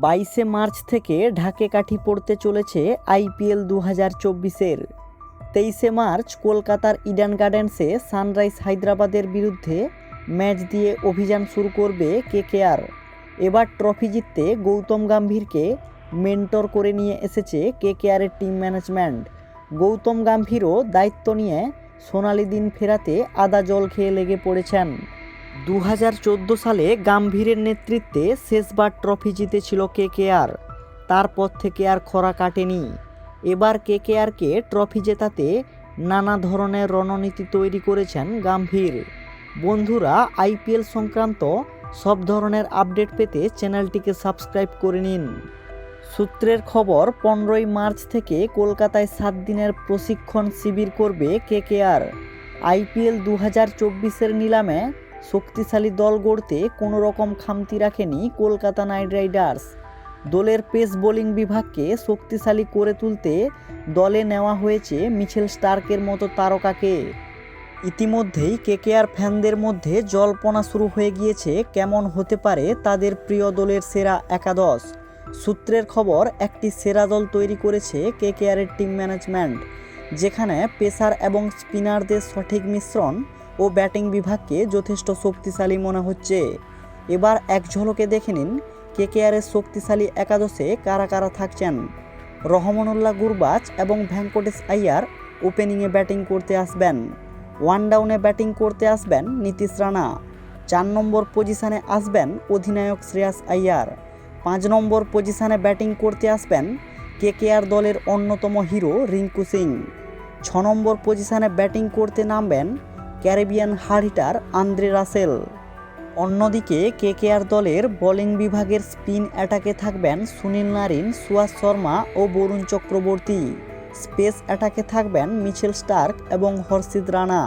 22শে March থেকে ঢাকে কাঠি পড়তে চলেছে আইপিএল 2024-এর। 23শে মার্চ কলকাতার ইডেন গার্ডেন্সে সানরাইজ হায়দ্রাবাদের বিরুদ্ধে ম্যাচ দিয়ে অভিযান শুরু করবে কেকেআর। এবার ট্রফি জিততে গৌতম গম্ভীরকে মেন্টর করে নিয়ে এসেছে কেকেআরের টিম ম্যানেজমেন্ট। গৌতম গম্ভীরও দায়িত্ব নিয়ে সোনালি দিন ফেরাতে আদা জল খেয়ে লেগে পড়েছেন। 2014 সালে গম্ভীরের নেতৃত্বে শেষবার ট্রফি জিতেছিল কেকেআর, তারপর থেকে আর খরা কাটেনি। এবার কেকেআরকে ট্রফি জেতাতে নানা ধরনের রণনীতি তৈরি করেছেন গম্ভীর। বন্ধুরা, আইপিএল সংক্রান্ত সব ধরনের আপডেট পেতে চ্যানেলটিকে সাবস্ক্রাইব করে নিন। সূত্রের খবর, 15ই মার্চ থেকে কলকাতায় 7 দিনের প্রশিক্ষণ শিবির করবে কেকেআর। আইপিএল 2024-এর নিলামে শক্তিশালী দল গড়তে কোনো রকম খামতি রাখেনি কলকাতা নাইট রাইডার্স। দলের পেস বোলিং বিভাগকে শক্তিশালী করে তুলতে দলে নেওয়া হয়েছে মিচেল স্টার্কের মতো তারকাকে। ইতিমধ্যেই কেকেআর ফ্যানদের মধ্যে জল্পনা শুরু হয়ে গিয়েছে কেমন হতে পারে তাদের প্রিয় দলের সেরা একাদশ। সূত্রের খবর, একটি সেরা দল তৈরি করেছে কেকেআরের টিম ম্যানেজমেন্ট, যেখানে পেসার এবং স্পিনারদের সঠিক মিশ্রণ ও ব্যাটিং বিভাগকে যথেষ্ট শক্তিশালী মনে হচ্ছে। এবার এক ঝলকে দেখে নিন কেকেআরের শক্তিশালী একাদশে কারা কারা থাকছেন। রহমানুল্লাহ গুরবাজ এবং ভেঙ্কটেশ আইয়ার ওপেনিংয়ে ব্যাটিং করতে আসবেন। ওয়ান ডাউনে ব্যাটিং করতে আসবেন নীতিশ রানা। 4 নম্বর পজিশনে আসবেন অধিনায়ক শ্রেয়াস আইয়ার। 5 নম্বর পজিশনে ব্যাটিং করতে আসবেন কেকেআর দলের অন্যতম হিরো রিঙ্কু সিং। 6 নম্বর পজিশনে ব্যাটিং করতে নামবেন Caribbean hard hitter Andre Russell. অন্যদিকে কেকেআর দলের বোলিং বিভাগের স্পিন অ্যাটাকে থাকবেন সুনীল নারিন, সুয়াস শর্মা ও বরুণ চক্রবর্তী। স্পেস অ্যাটাকে থাকবেন মিচেল স্টার্ক এবং হর্ষিত রানা।